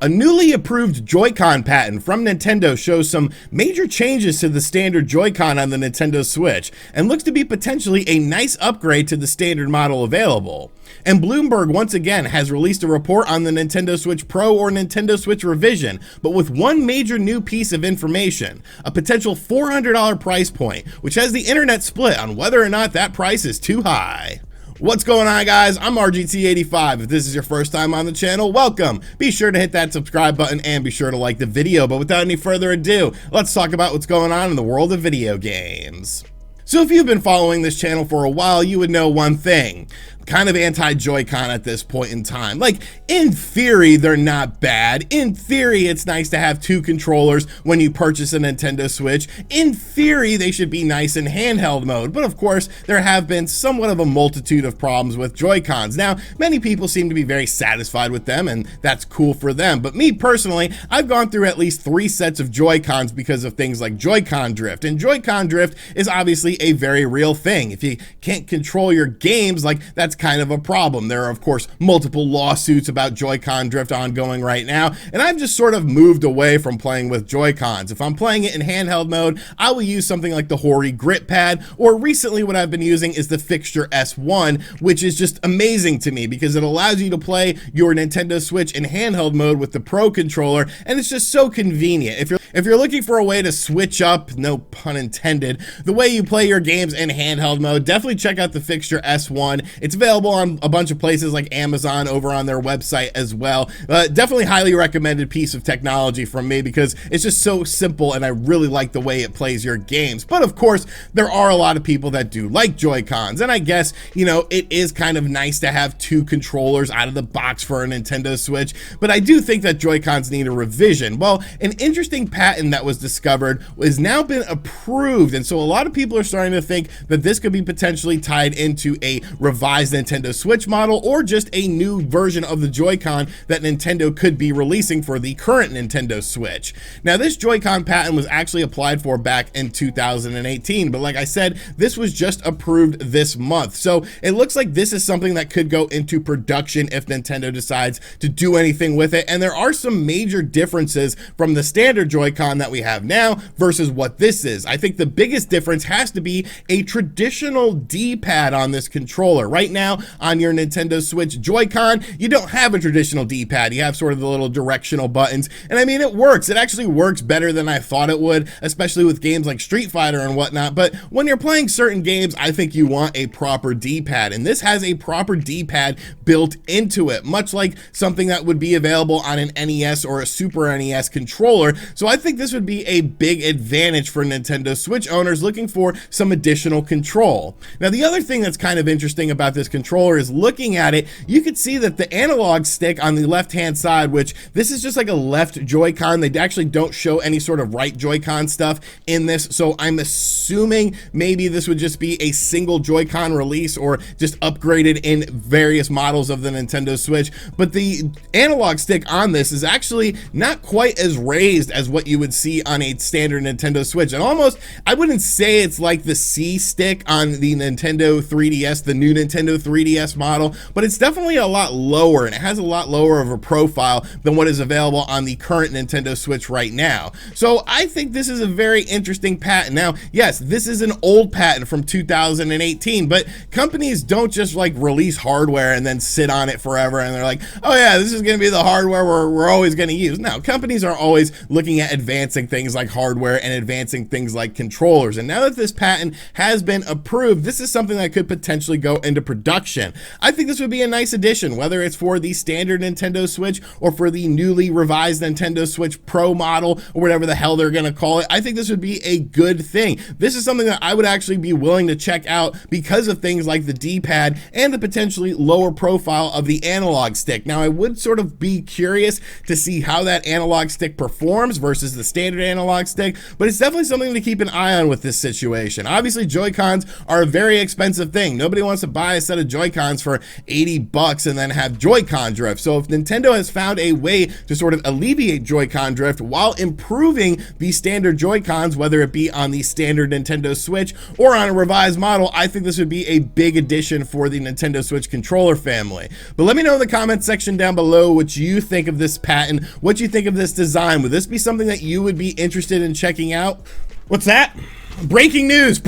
A newly approved Joy-Con patent from Nintendo shows some major changes to the standard Joy-Con on the Nintendo Switch and looks to be potentially a nice upgrade to the standard model available. And Bloomberg once again has released a report on the Nintendo Switch Pro or Nintendo Switch Revision, but with one major new piece of information, a potential $400 price point, which has the internet split on whether or not that price is too high. What's going on, guys? I'm RGT85. If this is your first time on the channel, welcome. Be sure to hit that subscribe button and be sure to like the video. But without any further ado, let's talk about what's going on in the world of video games. So if you've been following this channel for a while, you would know one thing. Kind of anti-Joy-Con at this point in time. Like, in theory, they're not bad. In theory, it's nice to have two controllers when you purchase a Nintendo Switch. In theory, they should be nice in handheld mode. But of course, there have been somewhat of a multitude of problems with Joy-Cons. Now, many people seem to be very satisfied with them, and that's cool for them. But me personally, I've gone through at least 3 sets of Joy-Cons because of things like Joy-Con drift. And Joy-Con drift is obviously a very real thing. If you can't control your games, like, that's kind of a problem. There are, of course, multiple lawsuits about Joy-Con drift ongoing right now, and I've just sort of moved away from playing with Joy-Cons. If I'm playing it in handheld mode, I will use something like the Hori Grip Pad, or recently what I've been using is the Fixture S1, which is just amazing to me because it allows you to play your Nintendo Switch in handheld mode with the Pro controller, and it's just so convenient. If you're looking for a way to switch up, no pun intended, the way you play your games in handheld mode, definitely check out the Fixture S1. It's available on a bunch of places like Amazon, over on their website as well. Definitely highly recommended piece of technology from me because it's just so simple and I really like the way it plays your games. But of course, there are a lot of people that do like Joy-Cons, and I guess, you know, it is kind of nice to have 2 controllers out of the box for a Nintendo Switch, but I do think that Joy-Cons need a revision. Well, an interesting patent that was discovered has now been approved, and so a lot of people are starting to think that this could be potentially tied into a revised Nintendo Switch model or just a new version of the Joy-Con that Nintendo could be releasing for the current Nintendo Switch. Now, this Joy-Con patent was actually applied for back in 2018, but like I said, this was just approved this month. So it looks like this is something that could go into production if Nintendo decides to do anything with it. And there are some major differences from the standard Joy-Con that we have now versus what this is. I think the biggest difference has to be a traditional D-pad on this controller. Right now, on your Nintendo Switch Joy-Con, you don't have a traditional D-pad. You have sort of the little directional buttons, and I mean, it works. It actually works better than I thought it would, especially with games like Street Fighter and whatnot. But when you're playing certain games, I think you want a proper D-pad, and this has a proper D-pad built into it, much like something that would be available on an NES or a Super NES controller. So I think this would be a big advantage for Nintendo Switch owners looking for some additional control. Now, the other thing that's kind of interesting about this controller is looking at it, you could see that the analog stick on the left-hand side, which this is just like a left Joy-Con, they actually don't show any sort of right Joy-Con stuff in this, so I'm assuming maybe this would just be a single Joy-Con release or just upgraded in various models of the Nintendo Switch. But the analog stick on this is actually not quite as raised as what you would see on a standard Nintendo Switch, and almost, I wouldn't say it's like the C stick on the Nintendo 3DS, the new Nintendo 3DS model, but it's definitely a lot lower, and it has a lot lower of a profile than what is available on the current Nintendo Switch right now. So I think this is a very interesting patent. Now, yes, this is an old patent from 2018, but companies don't just like release hardware and then sit on it forever and they're like, oh yeah, this is going to be the hardware we're always going to use. No, companies are always looking at advancing things like hardware and advancing things like controllers. And now that this patent has been approved, this is something that could potentially go into production. I think this would be a nice addition, whether it's for the standard Nintendo Switch or for the newly revised Nintendo Switch Pro model or whatever the hell they're going to call it. I think this would be a good thing. This is something that I would actually be willing to check out because of things like the D-pad and the potentially lower profile of the analog stick. Now, I would sort of be curious to see how that analog stick performs versus the standard analog stick, but it's definitely something to keep an eye on with this situation. situation. Obviously, Joy-Cons are a very expensive thing. Nobody wants to buy a set of Joy-Cons for 80 bucks and then have Joy-Con drift. So if Nintendo has found a way to sort of alleviate Joy-Con drift while improving the standard Joy-Cons, whether it be on the standard Nintendo Switch or on a revised model, I think this would be a big addition for the Nintendo Switch controller family. But let me know in the comment section down below what you think of this patent, what you think of this design. Would this be something that you would be interested in checking out? What's that? Breaking news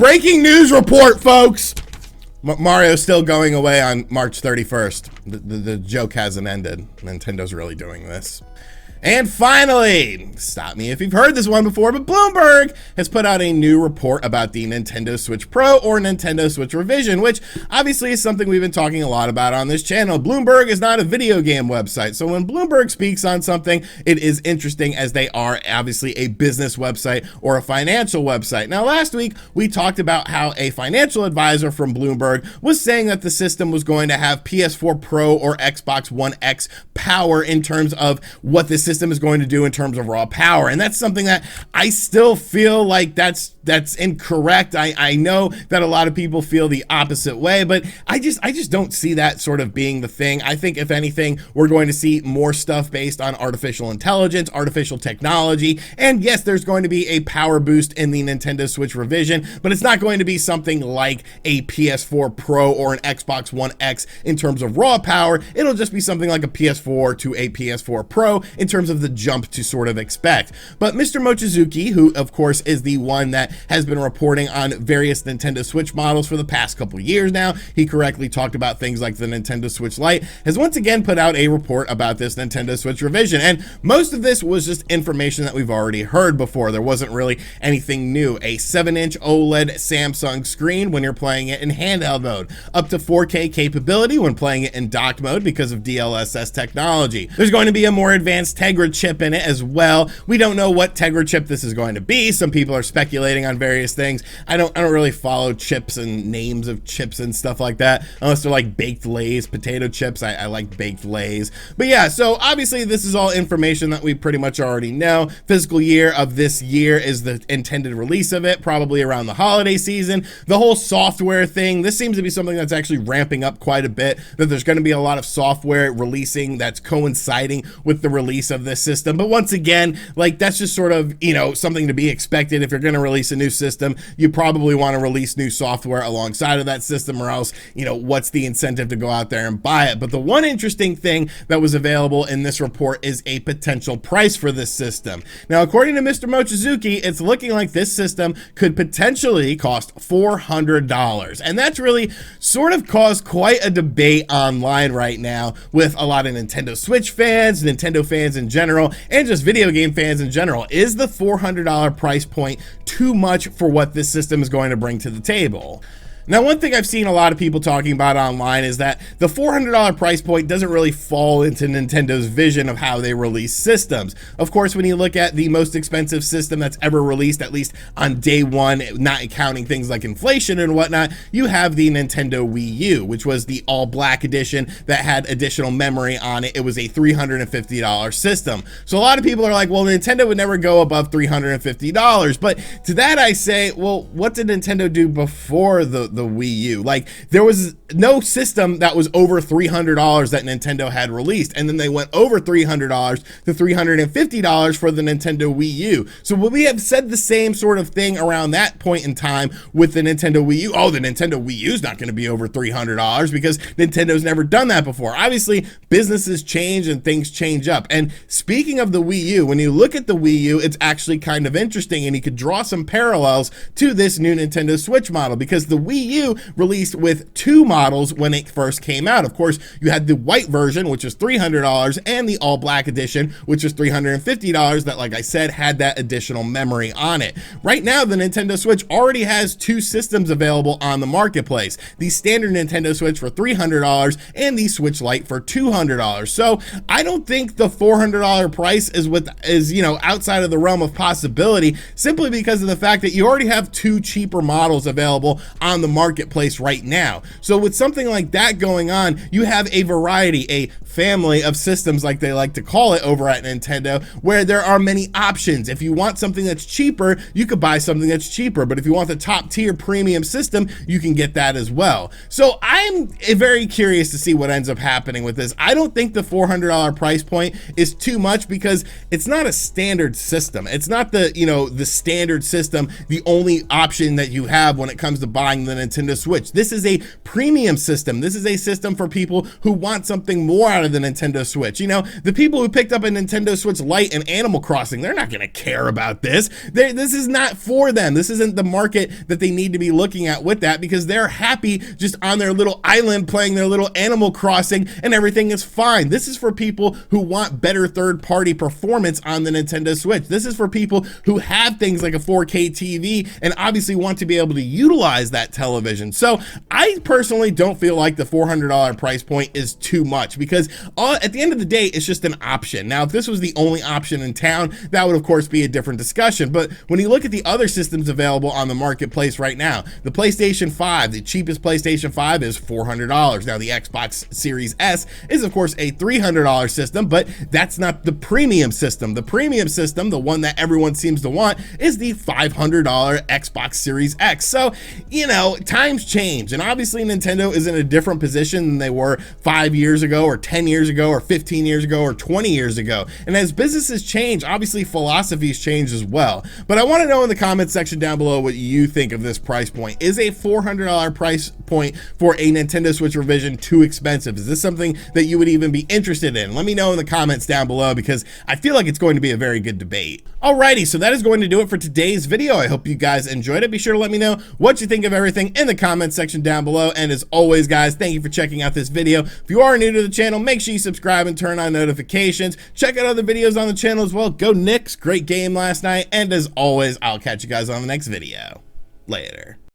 report, folks. Mario's still going away on March 31st. The joke hasn't ended. Nintendo's really doing this. And finally, stop me if you've heard this one before, but Bloomberg has put out a new report about the Nintendo Switch Pro or Nintendo Switch Revision, which obviously is something we've been talking a lot about on this channel. Bloomberg is not a video game website, so when Bloomberg speaks on something, it is interesting, as they are obviously a business website or a financial website. Now, last week, we talked about how a financial advisor from Bloomberg was saying that the system was going to have PS4 Pro or Xbox One X power in terms of what the system is going to do in terms of raw power, and that's something that I still feel like that's incorrect. I know that a lot of people feel the opposite way, but I just don't see that sort of being the thing. I think if anything, we're going to see more stuff based on artificial intelligence, artificial technology, and yes, there's going to be a power boost in the Nintendo Switch Revision, but it's not going to be something like a PS4 Pro or an Xbox One X in terms of raw power. It'll just be something like a PS4 to a PS4 Pro in terms of the jump to sort of expect. But Mr. Mochizuki, who of course is the one that has been reporting on various Nintendo Switch models for the past couple years now, he correctly talked about things like the Nintendo Switch Lite, has once again put out a report about this Nintendo Switch Revision, and most of this was just information that we've already heard before. There wasn't really anything new. A 7-inch OLED Samsung screen when you're playing it in handheld mode, up to 4K capability when playing it in docked mode because of DLSS technology. There's going to be a more advanced Tegra chip in it as well. We don't know what Tegra chip this is going to be. Some people are speculating on various things. I don't really follow chips and names of chips and stuff like that, unless they're like baked Lay's potato chips. I like baked Lay's. But yeah, so obviously this is all information that we pretty much already know. Fiscal year of this year is the intended release of it, probably around the holiday season. The whole software thing, this seems to be something that's actually ramping up quite a bit, that there's going to be a lot of software releasing that's coinciding with the release of this system. But once again, like, that's just sort of, you know, something to be expected. If you're going to release a new system, you probably want to release new software alongside of that system, or else, you know, what's the incentive to go out there and buy it? But the one interesting thing that was available in this report is a potential price for this system. Now, according to Mr. Mochizuki, it's looking like this system could potentially cost $400. And that's really sort of caused quite a debate online right now with a lot of Nintendo Switch fans, Nintendo fans in general, and just video game fans in general. Is the $400 price point too much for what this system is going to bring to the table? Now, one thing I've seen a lot of people talking about online is that the $400 price point doesn't really fall into Nintendo's vision of how they release systems. Of course, when you look at the most expensive system that's ever released, at least on day one, not counting things like inflation and whatnot, you have the Nintendo Wii U, which was the all-black edition that had additional memory on it. It was a $350 system. So a lot of people are like, well, Nintendo would never go above $350. But to that I say, well, what did Nintendo do before the Wii U? Like, there was no system that was over $300 that Nintendo had released, and then they went over $300 to $350 for the Nintendo Wii U. So we have said the same sort of thing around that point in time with the Nintendo Wii U. Oh, the Nintendo Wii U is not going to be over $300 because Nintendo's never done that before. Obviously, businesses change and things change up. And speaking of the Wii U, when you look at the Wii U, it's actually kind of interesting, and you could draw some parallels to this new Nintendo Switch model, because the Wii U released with two models when it first came out. Of course, you had the white version, which was $300, and the all black edition, which was $350, that, like I said, had that additional memory on it. Right now, the Nintendo Switch already has two systems available on the marketplace: the standard Nintendo Switch for $300 and the Switch Lite for $200. So I don't think the $400 price is you know, outside of the realm of possibility, simply because of the fact that you already have two cheaper models available on the marketplace right now. So with something like that going on, you have a variety, a family of systems, like they like to call it over at Nintendo, where there are many options. If you want something that's cheaper, you could buy something that's cheaper, but if you want the top tier premium system, you can get that as well. So I'm very curious to see what ends up happening with this. I don't think the $400 price point is too much, because it's not a standard system. It's not the, you know, the standard system, the only option that you have when it comes to buying the Nintendo Switch. This is a premium system. This is a system for people who want something more out of the Nintendo Switch. You know, the people who picked up a Nintendo Switch Lite and Animal Crossing, they're not gonna care about this. This is not for them. This isn't the market that they need to be looking at with that, because they're happy just on their little island playing their little Animal Crossing and everything is fine. This is for people who want better third-party performance on the Nintendo Switch. This is for people who have things like a 4K TV and obviously want to be able to utilize that television. So I personally don't feel like the $400 price point is too much, because at the end of the day, it's just an option. Now, if this was the only option in town, that would of course be a different discussion. But when you look at the other systems available on the marketplace right now, the PlayStation 5, the cheapest PlayStation 5 is $400. Now, the Xbox Series S is of course a $300 system, but that's not the premium system. The premium system, the one that everyone seems to want, is the $500 Xbox Series X. So, you know, times change, and obviously Nintendo is in a different position than they were 5 years ago or 10 years ago or 15 years ago or 20 years ago. And as businesses change, obviously philosophies change as well. But I want to know in the comments section down below what you think of this price point. Is a $400 price point for a Nintendo Switch revision too expensive? Is this something that you would even be interested in? Let me know in the comments down below, because I feel like it's going to be a very good debate. Alrighty, so that is going to do it for today's video. I hope you guys enjoyed it. Be sure to let me know what you think of everything in the comments section down below. And as always, guys, thank you for checking out this video. If you are new to the channel, make sure you subscribe and turn on notifications. Check out other videos on the channel as well. Go Knicks, great game last night. And as always, I'll catch you guys on the next video. Later.